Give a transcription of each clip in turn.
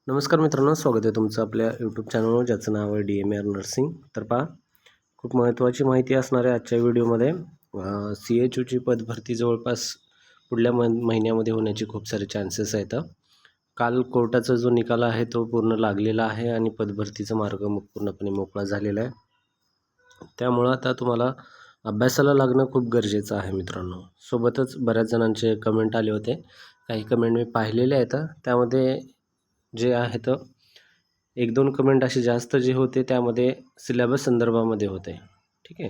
नमस्कार मित्रांनो, स्वागत आहे तुमचं आपल्या यूट्यूब चॅनलवर ज्याचं नाव आहे DMR नर्सिंग. तर पहा, खूप महत्त्वाची माहिती असणार आहे आजच्या व्हिडिओमध्ये. CHOची पदभरती जवळपास पुढल्या महिन्यामध्ये होण्याचे खूप सारे चान्सेस आहेत. काल कोर्टाचा जो निकाल आहे तो पूर्ण लागलेला आहे आणि पदभरतीचा मार्ग पूर्णपणे मोकळा झालेला आहे. त्यामुळं आता तुम्हाला अभ्यासाला लागणं खूप गरजेचं आहे मित्रांनो. सोबतच बऱ्याच जणांचे कमेंट आले होते. काही कमेंट मी पाहिलेले आहेत. त्यामध्ये जे आहेत 1-2 कमेंट असे जास्त जे होते त्यामध्ये सिलॅबस संदर्भामध्ये होते. ठीक आहे.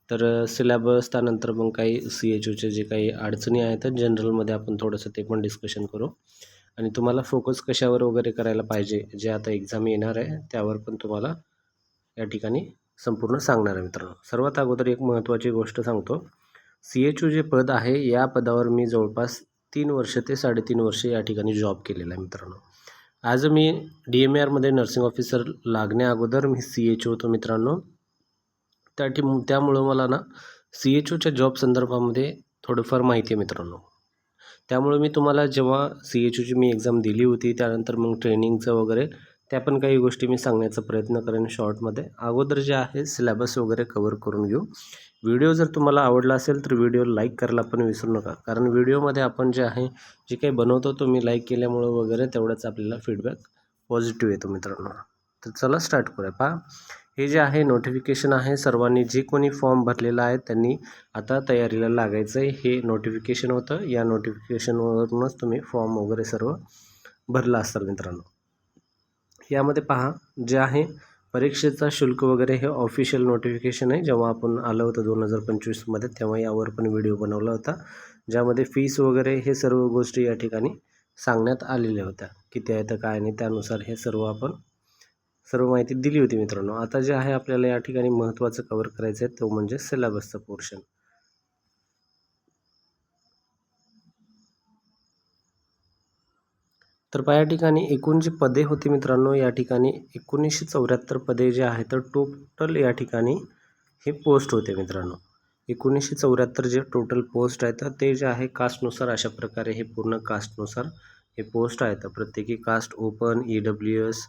तर सिलॅबस त्यानंतर मग काही CHOचे जे काही अडचणी आहेत जनरलमध्ये आपण थोडंसं ते पण डिस्कशन करू आणि तुम्हाला फोकस कशावर वगैरे करायला पाहिजे, जे आता एक्झाम येणार आहे त्यावर पण तुम्हाला या ठिकाणी संपूर्ण सांगणार आहे मित्रांनो. सर्वात अगोदर एक महत्त्वाची गोष्ट सांगतो. CHO जे पद आहे या पदावर मी जवळपास 3 वर्ष ते 3.5 वर्ष या ठिकाणी जॉब केलेला आहे मित्रांनो. आज मी DMARमध्ये नर्सिंग ऑफिसर लागण्या अगोदर मी CHO होतो मित्रांनो. त्यामुळं मला ना CHOच्या जॉब संदर्भामध्ये थोडंफार माहिती आहे मित्रांनो. त्यामुळे मी तुम्हाला जेव्हा CHOची मी एक्झाम दिली होती त्यानंतर मग ट्रेनिंगचं वगैरे त्या पण काही गोष्टी मी सांगण्याचा प्रयत्न करेन शॉर्टमध्ये. अगोदर जे आहे सिलॅबस वगैरे कव्हर करून घेऊ. व्हिडिओ जर तुम्हाला आवडला असेल तर व्हिडिओ लाईक करायला पण विसरू नका. कारण व्हिडिओमध्ये आपण जे आहे जे काही बनवतो तो मी लाईक केल्यामुळं वगैरे तेवढंच आपल्याला फीडबॅक पॉझिटिव्ह येतो मित्रांनो. तर चला स्टार्ट करूया. पहा, हे जे आहे नोटिफिकेशन आहे, सर्वांनी जे कोणी फॉर्म भरलेला आहे त्यांनी आता तयारीला लागायचं आहे. हे नोटिफिकेशन होतं. या नोटिफिकेशनवरूनच तुम्ही फॉर्म वगैरे सर्व भरला असतात मित्रांनो. यामध्ये पहा, जे आहे परीक्षेचा शुल्क वगैरे हे ऑफिशियल नोटिफिकेशन आहे. जेव्हा आपण आलं होतं 2025मध्ये तेव्हा यावर पण व्हिडिओ बनवला होता, ज्यामध्ये फीस वगैरे हे सर्व गोष्टी या ठिकाणी सांगण्यात आलेल्या होत्या. किती आहे तर काय नाही, त्यानुसार हे सर्व माहिती दिली होती मित्रांनो. आता जे आहे आपल्याला या ठिकाणी महत्त्वाचं कव्हर करायचं आहे तो म्हणजे सिलॅबसचा पोर्शन. तर पहा, या ठिकाणी एकूण जी पदे होती मित्रांनो, या ठिकाणी 1974 पदे जे आहेत तर टोटल या ठिकाणी हे पोस्ट होते मित्रांनो. 1974 जे टोटल पोस्ट आहेत ते जे आहे कास्टनुसार अशा प्रकारे हे पूर्ण कास्टनुसार हे पोस्ट आहेत. प्रत्येकी कास्ट ओपन, EWS,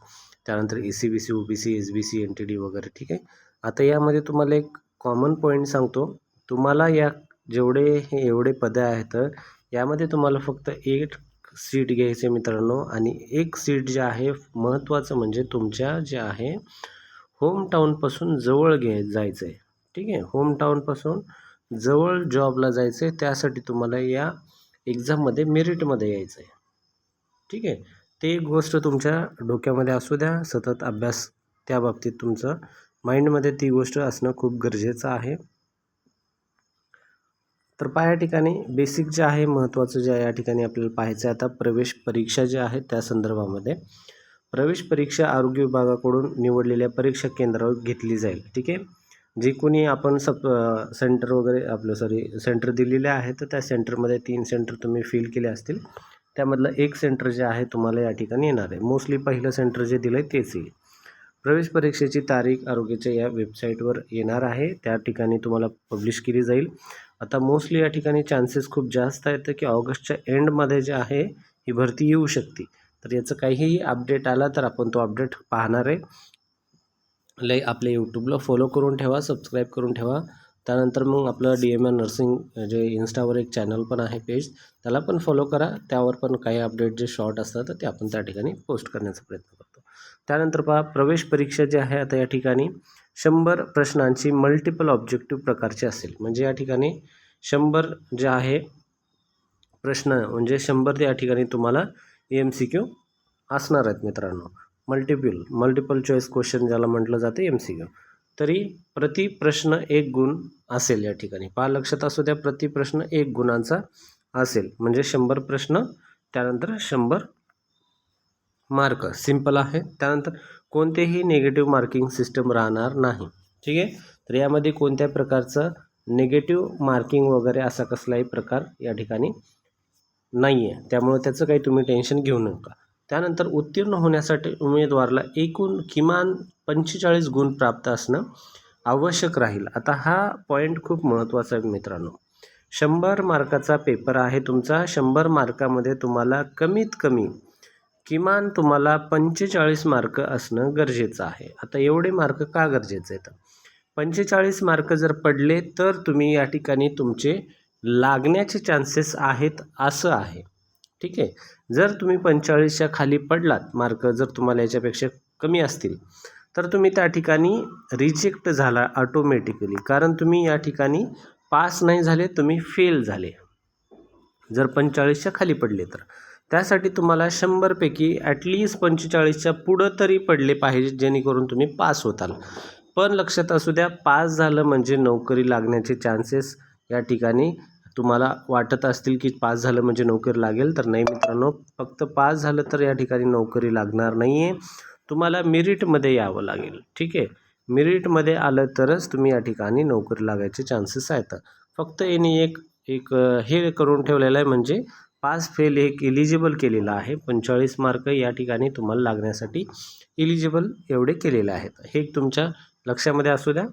त्यानंतर EC-BC, OBC, SBC, NTD वगैरे. ठीक आहे. आता यामध्ये तुम्हाला एक कॉमन पॉईंट सांगतो. तुम्हाला या एवढे पदे आहेत यामध्ये तुम्हाला फक्त 1 सीट घ्यायचे मित्रांनो आणि 1 सीट जे आहे महत्त्वाचं म्हणजे तुमच्या जे आहे होमटाऊनपासून जवळ जायचं आहे. ठीक आहे. होमटाऊनपासून जवळ जॉबला जायचं आहे, त्यासाठी तुम्हाला या एक्झाममध्ये मेरिटमध्ये यायचं आहे. ठीक आहे. ते एक गोष्ट तुमच्या डोक्यामध्ये असू द्या, सतत अभ्यास त्या बाबतीत तुमचं माइंडमध्ये ती गोष्ट असणं खूप गरजेचं आहे. तर पहा, या ठिकाणी बेसिक जे आहे महत्त्वाचं जे आहे या ठिकाणी आपल्याला पाहायचं आहे आता प्रवेश परीक्षा जी आहे त्या संदर्भामध्ये. प्रवेश परीक्षा आरोग्य विभागाकडून निवडलेल्या परीक्षा केंद्रावर घेतली जाईल. ठीक आहे. जे कोणी आपण सेंटर वगैरे सेंटर दिलेले आहे तर त्या सेंटरमध्ये 3 सेंटर तुम्ही फिल केले असतील. त्यामधलं एक सेंटर जे आहे तुम्हाला या ठिकाणी येणार आहे. मोस्टली पहिलं सेंटर जे दिलं आहे तेच येईल. प्रवेश परीक्षेची तारीख आरोग्याच्या या वेबसाईटवर येणार आहे. त्या ठिकाणी तुम्हाला पब्लिश केली जाईल. आता मोस्टली या ठिकाणी चान्सेस खूप जास्त आहेत की ऑगस्टच्या एंडमध्ये जे आहे ही भरती येऊ शकते. तर याचं काहीही अपडेट आला तर आपण तो अपडेट पाहणार आहे. आपल्या यूट्यूबला फॉलो करून ठेवा, सबस्क्राईब करून ठेवा. त्यानंतर मग आपलं DMR नर्सिंग जे इन्स्टावर एक चॅनल पण आहे पेज, त्याला पण फॉलो करा. त्यावर पण काही अपडेट जे शॉर्ट असतात ते आपण त्या ठिकाणी पोस्ट करण्याचा प्रयत्न करतो. त्यानंतर पहा, प्रवेश परीक्षा जी आहे आता या ठिकाणी 100 प्रश्नांची मल्टिपल ऑब्जेक्टिव्ह प्रकारची असेल. म्हणजे या ठिकाणी 100 जे आहे प्रश्न म्हणजे 100 या ठिकाणी तुम्हाला MCQ असणार आहेत मित्रांनो. मल्टिपल चॉईस क्वेश्चन ज्याला म्हटलं जाते MCQ. तरी प्रति प्रश्न 1 गुण असेल या ठिकाणी. पहा, लक्षात असू द्या, प्रति प्रश्न 1 गुणांचा असेल. म्हणजे 100 प्रश्न त्यानंतर 100 मार्क. सिंपल आहे. त्यानंतर कोणतेही निगेटिव्ह मार्किंग सिस्टम राहणार नाही. ठीक आहे. तर यामध्ये कोणत्या प्रकारचं निगेटिव्ह मार्किंग वगैरे असा कसलाही प्रकार या ठिकाणी नाही आहे. त्यामुळे त्याचं काही तुम्ही टेन्शन घेऊ नका. त्यानंतर उत्तीर्ण होण्यासाठी उमेदवाराला एकूण किमान 45 गुण प्राप्त असणं आवश्यक राहील. आता हा पॉईंट खूप महत्त्वाचा आहे मित्रांनो. 100 मार्काचा पेपर आहे तुमचा. 100 मार्कामध्ये तुम्हाला कमीत कमी किमान तुम्हाला 45 मार्क असणं गरजेचं आहे. आता एवढे मार्क का गरजेचे आहेत? 45 मार्क जर पडले तर तुम्ही या ठिकाणी तुमचे लागण्याचे चान्सेस आहेत असं आहे. ठीक आहे. जर तुम्ही 45च्या खाली पडलात मार्क, जर तुम्हाला याच्यापेक्षा कमी असतील तर तुम्ही त्या ठिकाणी रिजेक्ट झाला ऑटोमॅटिकली, कारण तुम्ही या ठिकाणी पास नाही झाले, तुम्ही फेल झाले जर 45च्या खाली पडले तर. त्यासाठी तुम्हाला 100पैकी ॲटलिस्ट 45च्या पुढं तरी पडले पाहिजे, जेणेकरून तुम्ही पास होताल. पण लक्षात असू द्या, पास झालं म्हणजे नोकरी लागण्याचे चान्सेस या ठिकाणी तुम्हाला वाटत असतील की पास झालं म्हणजे नोकरी लागेल, तर नाही मित्रांनो. फक्त पास झालं तर या ठिकाणी नोकरी लागणार नाही आहे. तुम्हाला मेरिटमध्ये यावं लागेल. ठीक आहे. मेरिटमध्ये आलं तरच तुम्ही या ठिकाणी नोकरी लागायचे चान्सेस आहेत. फक्त यांनी एक एक हे करून ठेवलेलं आहे, म्हणजे पास फेल एक इलिजिबल केलेलं आहे. 45 मार्क या ठिकाणी तुम्हाला लागण्यासाठी इलिजिबल एवढे केलेले आहेत. हे तुमच्या लक्षामध्ये असू द्या.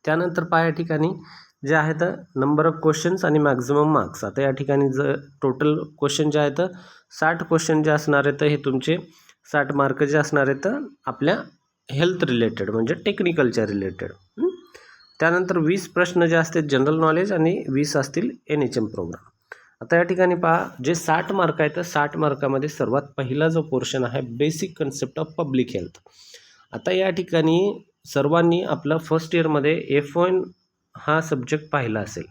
त्यानंतर पहा या ठिकाणी जे आहेत नंबर ऑफ क्वेश्चन्स आणि मॅक्झिमम मार्क्स. आता या ठिकाणी जर टोटल क्वेश्चन जे आहेत 60 क्वेश्चन जे असणार आहेत, हे तुमचे 60 मार्क जे असणार आहेत आपल्या हेल्थ रिलेटेड, म्हणजे टेक्निकलच्या रिलेटेड. त्यानंतर 20 प्रश्न जे असतील जनरल नॉलेज आणि 20 असतील NHM प्रोग्राम. आता या ठिकाणी पहा, जे 60 मार्क आहेत, 60 मार्कामध्ये सर्वात पहिला जो पोर्शन आहे basic concept of public health. आता या ठिकाणी सर्वांनी आपला फर्स्ट इयरमध्ये F1 हा सब्जेक्ट पाहिला असेल.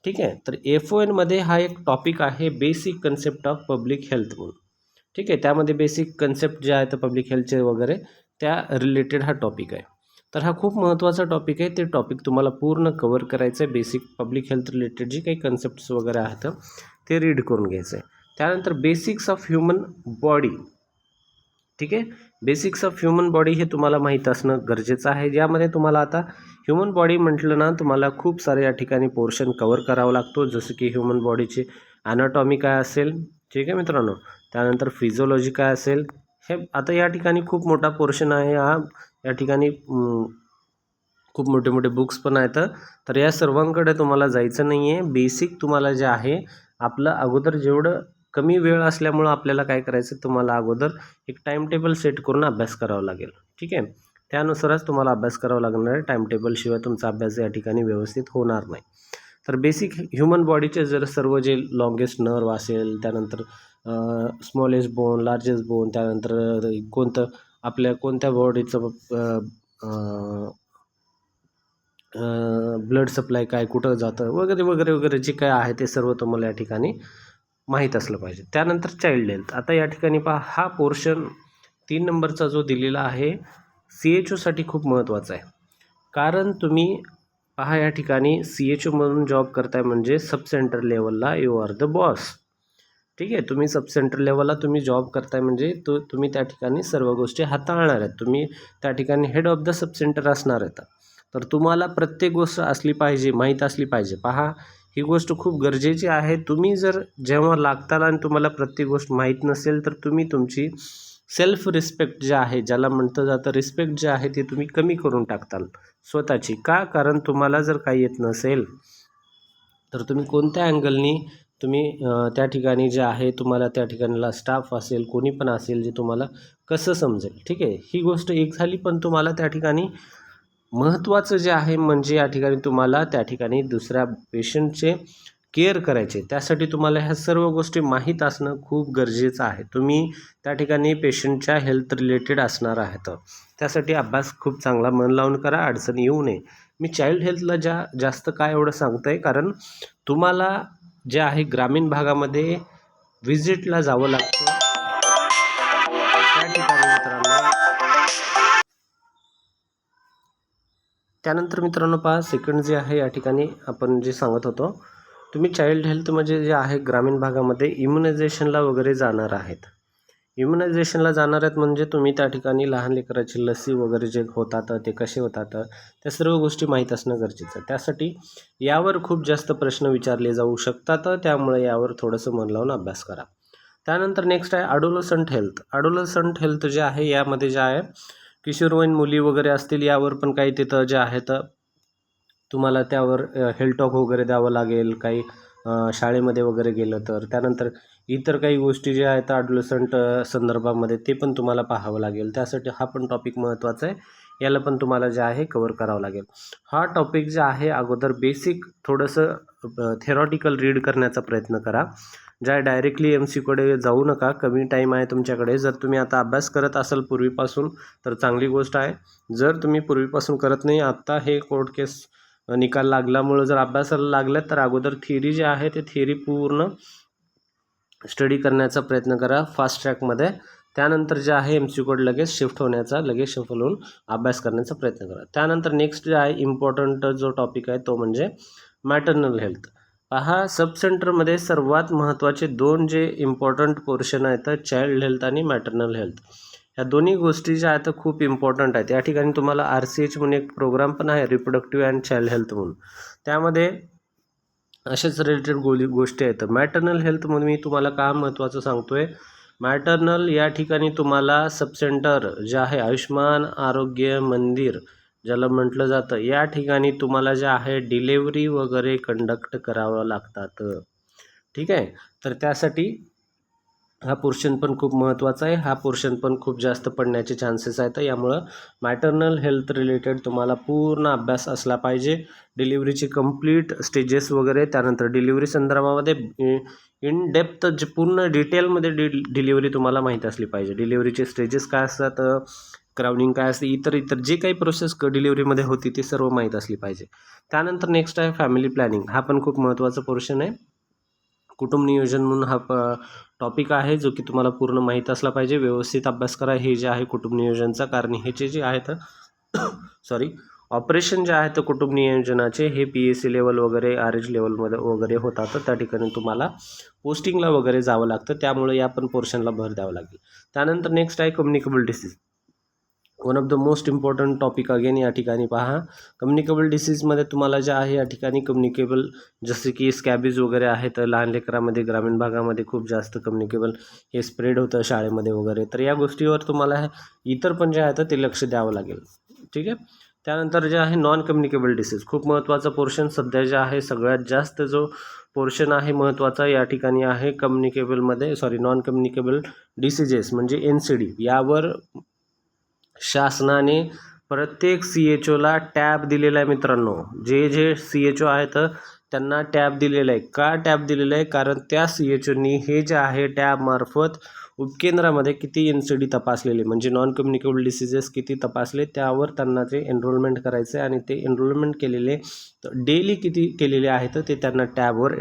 ठीक आहे. तर F1मध्ये हा एक टॉपिक आहे basic concept of public health म्हणून. ठीक आहे. त्यामध्ये बेसिक कन्सेप्ट जे आहेत पब्लिक हेल्थचे वगैरे त्या रिलेटेड हा टॉपिक आहे. तर हा खूप महत्त्वाचा टॉपिक आहे. ते टॉपिक तुम्हाला पूर्ण कवर करायचं आहे. बेसिक पब्लिक हेल्थ रिलेटेड जे काही कन्सेप्ट्स वगैरे आहेत ते रीड करून घ्यायचं आहे. त्यानंतर बेसिक्स ऑफ ह्युमन बॉडी. ठीक आहे. बेसिक्स ऑफ ह्युमन बॉडी हे तुम्हाला माहीत असणं गरजेचं आहे. ज्यामध्ये तुम्हाला आता ह्युमन बॉडी म्हटलं ना, तुम्हाला खूप सारे या ठिकाणी पोर्शन कवर करावा लागतो. जसं की ह्युमन बॉडीची ॲनाटॉमी काय असेल, ठीक आहे मित्रांनो. त्यानंतर फिजिओलॉजी काय असेल, हे आता या ठिकाणी खूप मोठा पोर्शन आहे हा. या ठिकाणी खूप मोठे मोठे बुक्स पण आहेत. तर या सर्वांकडे तुम्हाला जायचं नाही आहे. बेसिक तुम्हाला जे आहे आपलं अगोदर, जेवढं कमी वेळ असल्यामुळं आपल्याला काय करायचं, तुम्हाला अगोदर एक टाईम टेबल सेट करून अभ्यास करावा लागेल. ठीक आहे. त्यानुसारच तुम्हाला अभ्यास करावा लागणार आहे. टाईम टेबलशिवाय तुमचा अभ्यास या ठिकाणी व्यवस्थित होणार नाही. तर बेसिक ह्युमन बॉडीचे जर सर्व जे लॉंगेस्ट नर्व असेल, त्यानंतर स्मॉलेस्ट बोन, लार्जेस्ट बोन, त्यानंतर कोणतं आपल्या कोणत्या बॉडीचं ब्लड सप्लाय काय कुठं जातं वगैरे वगैरे वगैरे जे काय आहे ते सर्व तुम्हाला या ठिकाणी माहीत असलं पाहिजे. त्यानंतर चाइल्ड हेल्थ. आता या ठिकाणी पहा, हा पोर्शन 3 नंबरचा जो दिलेला आहे CHOसाठी खूप महत्त्वाचा आहे. कारण तुम्ही पहा या ठिकाणी CHO म्हणून जॉब करताय म्हणजे सब सेंटर लेवलला यू आर द बॉस. ठीक आहे. तुम्ही सब सेंटर लेवलला तुम्ही जॉब करताय म्हणजे तुम्ही त्या ठिकाणी सर्व गोष्टी हाताळणार आहेत. तुम्ही त्या ठिकाणी head of the sub centre असणार आहेत. तर तुम्हाला प्रत्येक गोष्ट असली पाहिजे, माहीत असली पाहिजे. पहा, ही गोष्ट खूप गरजेची आहे. तुम्ही जर जेव्हा लागताल आणि तुम्हाला प्रत्येक गोष्ट माहीत नसेल, तर तुम्ही तुमची सेल्फ रिस्पेक्ट जे आहे, ज्याला म्हटलं जातं रिस्पेक्ट जे आहे, ते तुम्ही कमी करून टाकताल स्वतःची. का? कारण तुम्हाला जर काही येत नसेल तर तुम्ही कोणत्या अँगलनी तुम्ही त्या ठिकाणी जे आहे तुम्हाला त्या ठिकाणला स्टाफ असेल, कोणी पण असेल, जे तुम्हाला कसं समजेल. ठीक आहे. ही गोष्ट एक झाली. पण तुम्हाला त्या ठिकाणी महत्त्वाचं जे आहे म्हणजे या ठिकाणी तुम्हाला त्या ठिकाणी दुसऱ्या पेशंटचे केअर करायचे. त्यासाठी तुम्हाला ह्या सर्व गोष्टी माहीत असणं खूप गरजेचं आहे. तुम्ही त्या ठिकाणी पेशंटच्या हेल्थ रिलेटेड असणार आहेत. त्यासाठी अभ्यास खूप चांगला मन लावून करा, अडचण येऊ नये. मी चाइल्ड हेल्थला जास्त काय एवढं सांगतो आहे, कारण तुम्हाला जे आहे ग्रामीण भागामध्ये व्हिजिटला जावं लागतं. त्या ठिकाणी त्यानंतर मित्रांनो पहा, सेकंड जे आहे या ठिकाणी आपण जे सांगत होतो, तुम्ही चाइल्ड हेल्थ म्हणजे जे आहे ग्रामीण भागामध्ये इम्युनायझेशनला वगैरे जाणार आहेत. इम्युनायझेशनला जाणार आहेत म्हणजे तुम्ही त्या ठिकाणी लहान लेकराची लसी वगैरे जे होतात ते कसे होतात त्या सर्व गोष्टी माहीत असणं गरजेचं आहे. त्यासाठी यावर खूप जास्त प्रश्न विचारले जाऊ शकतात. त्यामुळे यावर थोडंसं मन लावून अभ्यास करा. त्यानंतर नेक्स्ट आहे ॲडोलसंट हेल्थ. ॲडोलसंट हेल्थ जे आहे यामध्ये जे आहे किशोरवयीन मुली वगैरे असतील, यावर पण काही तिथं जे आहेत तुम्हाला त्यावर हेल्थ टॉक वगैरे द्यावं लागेल, काही शाळेमध्ये वगैरे गेलं तर. त्यानंतर इतर काही गोष्टी ज्या आहेत ॲडोलसंट संदर्भामध्ये ते पण तुम्हाला पाहावं लागेल. त्यासाठी हा पण टॉपिक महत्त्वाचा आहे. याला पण तुम्हाला जे आहे कव्हर करावं लागेल. हा टॉपिक जे आहे अगोदर बेसिक थोडंसं थेरॉटिकल रीड करण्याचा प्रयत्न करा. ज्या डायरेक्टली MCकडे जाऊ नका. कमी टाईम आहे तुमच्याकडे. जर तुम्ही आता अभ्यास करत असाल पूर्वीपासून तर चांगली गोष्ट आहे. जर तुम्ही पूर्वीपासून करत नाही, आत्ता हे कोर्ट केस निकाल लागल्यामुळं जर अभ्यासाला लागल्यात तर अगोदर थिअरी जी आहे ते थिअरी पूर्ण स्टडी करण्याचा प्रयत्न करा फास्ट ट्रॅकमध्ये. त्यानंतर जे आहे MCकडे लगेच शिफ्ट होण्याचा, लगेच शफल होऊन अभ्यास करण्याचा प्रयत्न करा. त्यानंतर नेक्स्ट जे आहे इम्पॉर्टंट जो टॉपिक आहे तो म्हणजे मॅटर्नल हेल्थ. पहा, सब सेंटरमध्ये सर्वात महत्त्वाचे दोन जे इम्पॉर्टंट पोर्शन आहेत चाइल्ड हेल्थ आणि मॅटर्नल हेल्थ. ह्या दोन्ही गोष्टी ज्या आहेत खूप इम्पॉर्टंट आहेत. या ठिकाणी तुम्हाला RCH म्हणून एक प्रोग्राम पण आहे, रिप्रोडक्टिव्ह अँड चाइल्ड हेल्थ म्हणून. त्यामध्ये अशाच रिलेटेड गोष्टी आहेत. मॅटर्नल हेल्थमध्ये मी तुम्हाला का महत्त्वाचं सांगतोय, मॅटर्नल या ठिकाणी तुम्हाला सब सेंटर जे आहे आयुष्मान आरोग्य मंदिर ज्याला म्हटलं जातं, या ठिकाणी तुम्हाला जे आहे डिलेवरी वगैरे कंडक्ट करावं लागतात. ठीक आहे. तर त्यासाठी हा पोर्शन पण खूप महत्त्वाचा आहे. हा पोर्शन पण खूप जास्त पडण्याचे चान्सेस आहेत. यामुळं मॅटर्नल हेल्थ रिलेटेड तुम्हाला पूर्ण अभ्यास असला पाहिजे. डिलिव्हरीचे कंप्लीट स्टेजेस वगैरे, त्यानंतर डिलिव्हरी संदर्भामध्ये इन डेप्थ जे पूर्ण डिटेलमध्ये डिलिव्हरी तुम्हाला माहीत असली पाहिजे. डिलिव्हरीचे स्टेजेस काय असतात, क्राउनिंग काय असते, इतर जे काही प्रोसेस डिलिव्हरीमध्ये होती ती सर्व माहीत असली पाहिजे. त्यानंतर नेक्स्ट आहे फॅमिली प्लॅनिंग. हा पण खूप महत्त्वाचा पोर्शन आहे. कुटुंब नियोजन म्हणून हा टॉपिक आहे जो की तुम्हाला पूर्ण माहीत असला पाहिजे. व्यवस्थित अभ्यास करा हे जे आहे कुटुंब नियोजनचा, कारण ह्याचे जे आहेत सॉरी ऑपरेशन जे आहेत कुटुंब नियोजनाचे हे PSC लेवल वगैरे RH लेवलमध्ये वगैरे होतात. तर त्या ठिकाणी तुम्हाला पोस्टिंगला वगैरे जावं लागतं. त्यामुळे या पण पोर्शनला भर द्यावं लागेल. त्यानंतर नेक्स्ट आहे communicable disease. One of the most important topic again या ठिकाणी पहा. कम्युनिकेबल डिसीजमध्ये तुम्हाला जे आहे या ठिकाणी कम्युनिकेबल जसे की स्कॅबीज वगैरे आहेत लहान लेकरामध्ये, ग्रामीण भागामध्ये खूप जास्त कम्युनिकेबल हे स्प्रेड होतं शाळेमध्ये वगैरे. तर या गोष्टीवर तुम्हाला इतर पण जे आहेत ते लक्ष द्यावं लागेल. ठीक आहे. त्यानंतर जे आहे नॉन कम्युनिकेबल डिसीज, खूप महत्त्वाचा पोर्शन सध्या जे आहे सगळ्यात जास्त जो पोर्शन आहे महत्त्वाचा या ठिकाणी आहे नॉन कम्युनिकेबल डिसीजेस म्हणजे NCD. यावर शासनाने प्रत्येक CHOला टॅब दिलेला आहे मित्रांनो. जे CHO आहेत त्यांना टॅब दिलेला आहे. का टॅब दिलेला आहे? कारण त्या CHOनी हे जे आहे टॅबमार्फत उपकेंद्रामध्ये किती NCD तपासलेले म्हणजे नॉन कम्युनिकेबल डिसीजेस किती तपासले त्यावर त्यांना ते एनरोलमेंट करायचं आहे. आणि ते एनरोलमेंट केलेले डेली किती केलेले आहेत ते त्यांना टॅबवर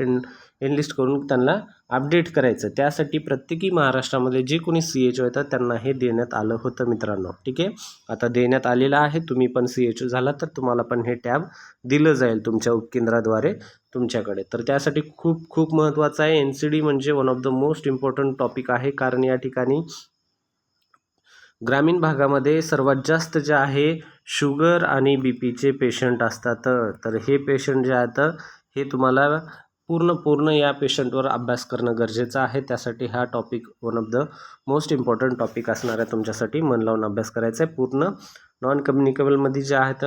एनलिस्ट करून त्यांना अपडेट करायचं. त्यासाठी प्रत्येकी महाराष्ट्रामध्ये जे कोणी CHO येतात त्यांना हे देण्यात आलं होतं मित्रांनो. ठीक आहे. आता देण्यात आलेलं आहे. तुम्ही पण CHO झाला तर तुम्हाला पण हे टॅब दिलं जाईल तुमच्या उपकेंद्राद्वारे तुमच्याकडे. तर त्यासाठी खूप खूप महत्त्वाचं आहे. NCD म्हणजे one of the most important topic आहे. कारण या ठिकाणी ग्रामीण भागामध्ये सर्वात जास्त जे आहे शुगर आणि BPचे पेशंट असतात. तर हे पेशंट जे आहेत हे तुम्हाला पूर्ण या पेशंटवर अभ्यास करणं गरजेचं आहे. त्यासाठी हा topic one of the most important topic असणार आहे तुमच्यासाठी. मन लावून अभ्यास करायचा आहे. पूर्ण नॉन कम्युनिकेबलमध्ये जे आहेत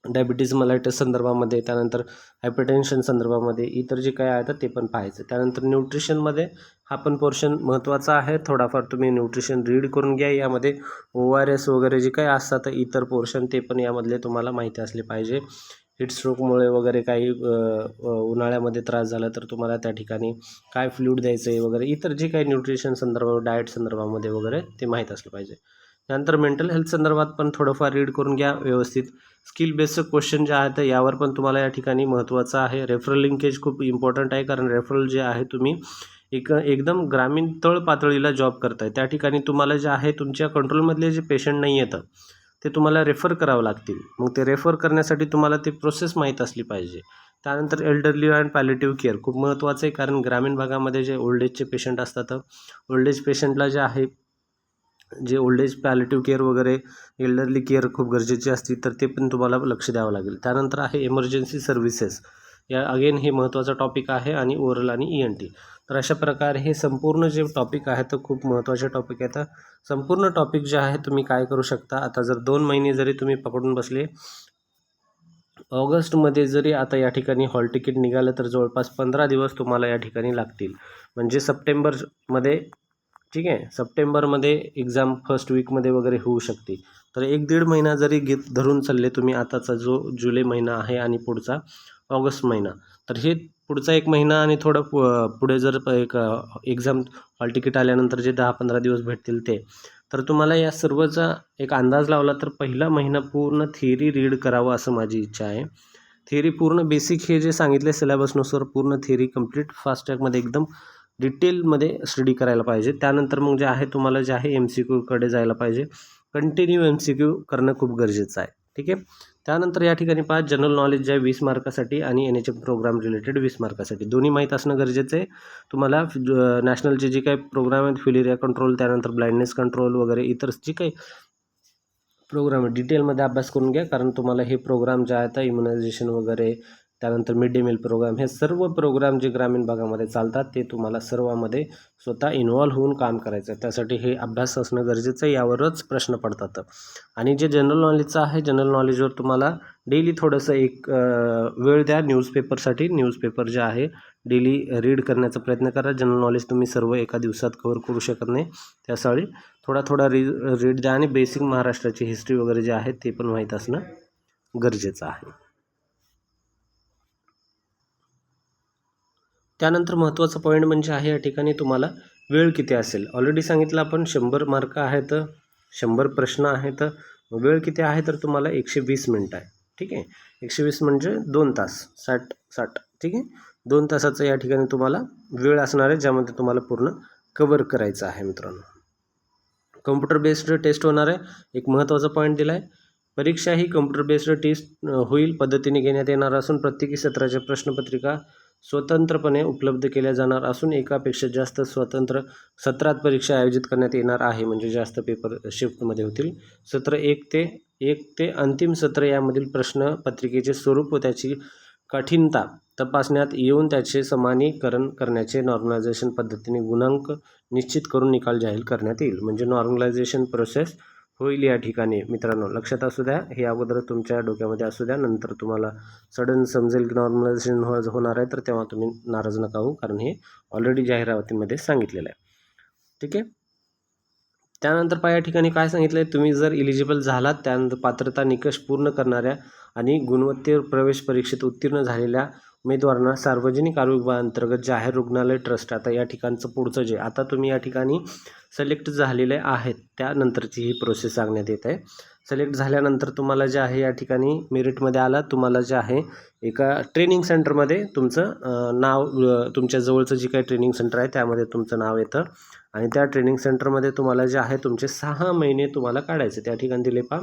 डायबिटीज मलायटस संदर्भामध्ये, त्यानंतर हायपरटेन्शन संदर्भामध्ये इतर जे काय आहेत ते पण पाहायचं. त्यानंतर न्यूट्रिशनमध्ये हा पण पोर्शन महत्त्वाचा आहे. थोडाफार तुम्ही न्यूट्रिशन रीड करून घ्या. यामध्ये ORS वगैरे जे काही असतात इतर पोर्शन ते पण यामधले तुम्हाला माहिती असले पाहिजे. हीटस्ट्रोकमुळे वगैरे काही उन्हाळ्यामध्ये त्रास झाला तर तुम्हाला त्या ठिकाणी काय फ्लूइड द्यायचं आहे वगैरे इतर जे काही न्यूट्रिशन संदर्भात डाएट संदर्भामध्ये वगैरे ते माहीत असलं पाहिजे. त्यानंतर मेंटल हेल्थ संदर्भात पण थोडंफार रीड करून घ्या व्यवस्थित. स्किल बेस्ड क्वेश्चन जे आहेत यावर पण तुम्हाला या ठिकाणी महत्त्वाचं आहे. रेफरल लिंकेज खूप इम्पॉर्टंट आहे. कारण रेफरल जे आहे तुम्ही एकदम ग्रामीण तळ पातळीला जॉब करताय त्या ठिकाणी तुम्हाला जे आहे तुमच्या कंट्रोलमधले जे पेशंट नाही येतं ते तुम्हाला रेफर करावं लागतील. मग ते रेफर करण्यासाठी तुम्हाला ते प्रोसेस माहीत असली पाहिजे. त्यानंतर एल्डरली अँड पॅलेटिव्ह केअर खूप महत्त्वाचं आहे. कारण ग्रामीण भागामध्ये जे ओल्ड एजचे पेशंट असतात ओल्ड एज पेशंटला जे आहे जे ओल्ड एज पॅलेटिव्ह केअर वगैरे एल्डरली केअर खूप गरजेची असते तर ते पण तुम्हाला लक्ष द्यावं लागेल. त्यानंतर आहे इमर्जन्सी सर्व्हिसेस. या अगेन हे महत्त्वाचा टॉपिक आहे आणि ओरल आणि ENT. तर अशा प्रकारे हे संपूर्ण जे टॉपिक आहे तर खूप महत्त्वाचे टॉपिक आहेत. संपूर्ण टॉपिक जे आहे तुम्ही काय करू शकता, आता जर 2 महिने जरी तुम्ही पकडून बसले ऑगस्टमध्ये जरी आता या ठिकाणी हॉल तिकीट निघालं तर जवळपास 15 दिवस तुम्हाला या ठिकाणी लागतील. म्हणजे सप्टेंबरमध्ये, ठीक आहे, सप्टेंबरमध्ये एक्झाम फर्स्ट वीकमध्ये वगैरे होऊ शकते. तर 1-1.5 महिना जरी धरून चालले तुम्ही, आताचा जो जुलै महिना आहे आणि पुढचा ऑगस्ट महिना, तर हे पुढचा 1 महिना आणि थोडं पुढे जर एक एक्झाम हॉल तिकीट आल्यानंतर जे 10-15 दिवस भेटतील ते, तर तुम्हाला या सर्वचा एक अंदाज लावला तर पहिला महिना पूर्ण थिअरी रीड करावं असं माझी इच्छा आहे. थिअरी पूर्ण बेसिक हे जे सांगितले सिलेबसनुसार पूर्ण थिअरी कंप्लीट फास्ट ट्रॅकमध्ये एकदम डिटेलमध्ये स्टडी करायला पाहिजे. त्यानंतर मग जे आहे तुम्हाला जे आहे MCQकडे जायला पाहिजे. कंटिन्यू MCQ करणं खूप गरजेचं आहे. ठीक आहे. त्यानंतर या ठिकाणी पहा, जनरल नॉलेज जे आहे 20 मार्कासाठी आणि NHM प्रोग्राम रिलेटेड 20 मार्कासाठी दोन्ही माहीत असणं गरजेचं आहे. तुम्हाला नॅशनलचे जे काही प्रोग्राम आहेत, फिलेरिया कंट्रोल, त्यानंतर ब्लाइंडनेस कंट्रोल वगैरे इतर जे काही प्रोग्राम आहे डिटेलमध्ये अभ्यास करून घ्या. कारण तुम्हाला हे प्रोग्राम जे आहेत इम्युनायझेशन वगैरे, त्यानंतर मिड डे मील प्रोग्राम, हे सर्व प्रोग्राम जे ग्रामीण भागामध्ये चालतात ते तुम्हाला सर्वामध्ये स्वतः इन्व्हॉल्व होऊन काम करायचं आहे. त्यासाठी हे अभ्यास असणं गरजेचं आहे. यावरच प्रश्न पडतात. आणि जे जनरल नॉलेजचं आहे, जनरल नॉलेजवर तुम्हाला डेली थोडंसं एक वेळ द्या न्यूजपेपरसाठी. न्यूजपेपर जे आहे डेली रीड करण्याचा प्रयत्न करा. जनरल नॉलेज तुम्ही सर्व एका दिवसात कव्हर करू शकत नाही. त्यासाठी थोडा रीड द्या आणि बेसिक महाराष्ट्राची हिस्ट्री वगैरे जे आहे ते पण माहीत असणं गरजेचं आहे. त्यानंतर महत्त्वाचा पॉईंट म्हणजे आहे या ठिकाणी तुम्हाला वेळ किती असेल. ऑलरेडी सांगितलं आपण 100 मार्क आहेत, 100 प्रश्न आहेत. वेळ किती आहे तर तुम्हाला 120 मिनटं आहे. ठीक आहे. 120 म्हणजे 2 तास, 60. ठीक आहे. 2 तासाचं या ठिकाणी तुम्हाला वेळ असणार आहे, ज्यामध्ये तुम्हाला पूर्ण कव्हर करायचं आहे मित्रांनो. कम्प्युटर बेस्ड टेस्ट होणार आहे. एक महत्त्वाचा पॉईंट दिला आहे. परीक्षा ही कम्प्युटर बेस्ड टेस्ट होईल पद्धतीने घेण्यात येणार असून प्रत्येकी सत्राच्या प्रश्नपत्रिका स्वतंत्रपणे उपलब्ध केल्या जाणार असून एकापेक्षा जास्त स्वतंत्र सत्रात परीक्षा आयोजित करण्यात येणार आहे. म्हणजे जास्त पेपर शिफ्टमध्ये होतील. सत्र 1 ते अंतिम सत्र यामधील प्रश्नपत्रिकेचे स्वरूप व त्याची कठीणता तपासण्यात येऊन त्याचे समानीकरण करण्याचे नॉर्मलायझेशन पद्धतीने गुणांक निश्चित करून निकाल जाहीर करण्यात येईल. म्हणजे नॉर्मलायझेशन प्रोसेस होईल या ठिकाणी मित्रांनो. लक्षात असू द्या, हे अगोदर तुमच्या डोक्यामध्ये असू द्या. नंतर तुम्हाला सडन समजेल की नॉर्मलायझेशन होणार आहे, तर तेव्हा तुम्ही नाराज नका होऊ, कारण हे ऑलरेडी जाहिरातीमध्ये सांगितलेलं आहे. ठीक आहे. त्यानंतर या ठिकाणी काय सांगितलं आहे, तुम्ही जर इलिजिबल झालात, त्यानंतर पात्रता निकष पूर्ण करणाऱ्या आणि गुणवत्तेवर प्रवेश परीक्षेत उत्तीर्ण झालेल्या उमेदवारांना सार्वजनिक आरोग्य विभागाअंतर्गत जाहीर रुग्णालय ट्रस्ट, आता या ठिकाणचं पुढचं जे आता तुम्ही या ठिकाणी सिलेक्ट झालेले आहेत त्यानंतरची ही प्रोसेस सांगण्यात येत आहे. सिलेक्ट झाल्यानंतर तुम्हाला जे आहे या ठिकाणी मेरिटमध्ये आला, तुम्हाला जे आहे एका ट्रेनिंग सेंटरमध्ये तुमचं नाव, तुमच्या जवळचं जे काही ट्रेनिंग सेंटर आहे त्यामध्ये तुमचं नाव येतं आणि त्या ट्रेनिंग सेंटरमध्ये तुम्हाला जे आहे तुमचे 6 महिने तुम्हाला काढायचे. त्या ठिकाणी दिले पहा,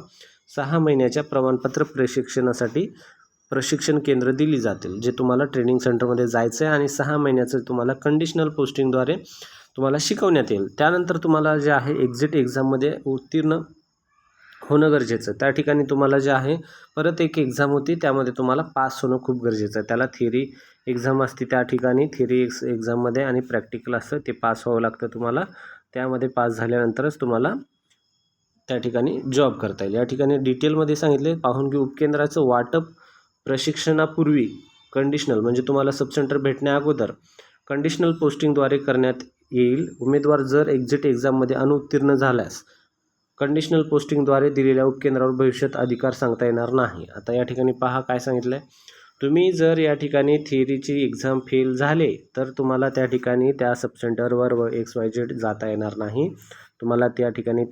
6 महिन्याच्या प्रमाणपत्र प्रशिक्षणासाठी प्रशिक्षण केंद्र दिली जातील, जे तुम्हाला ट्रेनिंग सेंटरमध्ये जायचं आहे आणि 6 महिन्याचं तुम्हाला कंडिशनल पोस्टिंगद्वारे तुम्हाला शिकवण्यात येईल. त्यानंतर तुम्हाला जे आहे एक्झिट एक्झाममध्ये उत्तीर्ण होणं गरजेचं. त्या ठिकाणी तुम्हाला जे आहे परत एक एक्झाम होती, त्यामध्ये तुम्हाला पास होणं खूप गरजेचं आहे. त्याला थिअरी एक्झाम असते, त्या ठिकाणी थिअरी एक्झाममध्ये आणि प्रॅक्टिकल असतं, ते पास व्हावं लागतं तुम्हाला. त्यामध्ये पास झाल्यानंतरच तुम्हाला त्या ठिकाणी जॉब करता येईल. या ठिकाणी डिटेलमध्ये सांगितले पाहून की उपकेंद्राचं वाटप प्रशिक्षणापूर्वी कंडिशनल, म्हणजे तुम्हाला सबसेंटर भेटण्या अगोदर कंडिशनल पोस्टिंगद्वारे करण्यात येईल. उमेदवार जर एक्झिट एक्झाममध्ये अनुत्तीर्ण झाल्यास कंडिशनल पोस्टिंगद्वारे दिलेल्या उपकेंद्रावर भविष्यात अधिकार सांगता येणार नाही. आता या ठिकाणी पहा काय सांगितलं आहे, तुम्ही जर या ठिकाणी थिअरीची एक्झाम फेल झाले तर तुम्हाला त्या ठिकाणी त्या सबसेंटरवर XYZ जाता येणार नाही. तुम्हाला त्या ठिकाणी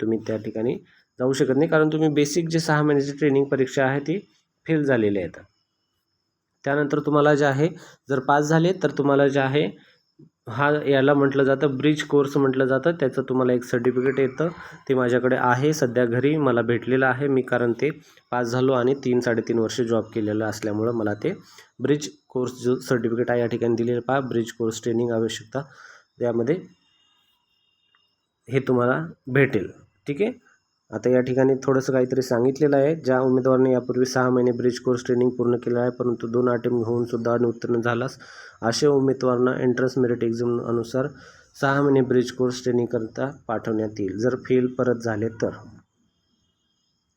जाऊ शकत नाही, कारण तुम्ही बेसिक जे 6 महिन्याची ट्रेनिंग परीक्षा आहे ती फेल झालेली आहेत. त्यानंतर तुम्हाला जे आहे जर पास झाले तर तुम्हाला जे आहे याला म्हटलं जातं ब्रिज कोर्स म्हटलं जातं. त्याचं तुम्हाला एक सर्टिफिकेट येतं, ते माझ्याकडे आहे सध्या घरी, मला भेटलेलं आहे. मी कारण ते पास झालो आणि 3-3.5 वर्ष जॉब केलेलं असल्यामुळं मला ते ब्रिज कोर्स जो सर्टिफिकेट आहे या ठिकाणी दिलेलं पहा, ब्रिज कोर्स ट्रेनिंग आवश्यकता, त्यामध्ये हे तुम्हाला भेटेल. ठीक आहे. आता या ठिकाणी थोडंसं काहीतरी सांगितलेलं आहे, ज्या उमेदवारांनी यापूर्वी 6 महिने ब्रिज कोर्स ट्रेनिंग पूर्ण केलं आहे परंतु 2 अटेम्प्ट होऊन सुद्धा अनुत्तीर्ण झालास, अशा उमेदवारांना एंट्रन्स मेरिट एक्झाम अनुसार 6 महिने ब्रिज कोर्स ट्रेनिंग करता पाठवण्यात येईल, जर फेल परत झाले तर.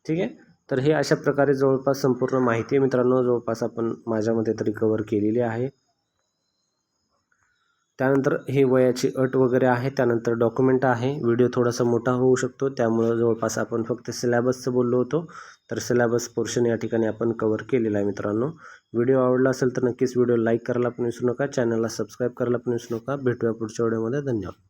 ठीक आहे. तर हे अशा प्रकारे जवळपास संपूर्ण माहिती आहे मित्रांनो, जवळपास आपण माझ्या मते तरी कव्हर केलेली आहे. त्यानंतर हे वयाची अट वगैरे आहे, त्यानंतर डॉक्युमेंट आहे. व्हिडिओ थोडासा मोठा होऊ शकतो, त्यामुळं जवळपास आपण फक्त सिलॅबसचं बोललो होतो. तर सिलॅबस पोर्शन या ठिकाणी आपण कव्हर केलेला आहे मित्रांनो. व्हिडिओ आवडला असेल तर नक्कीच व्हिडिओ लाईक करायला पण विसरू नका, चॅनलला सबस्क्राईब करायला पण विसरू नका. भेटूया पुढच्या व्हिडिओमध्ये. धन्यवाद.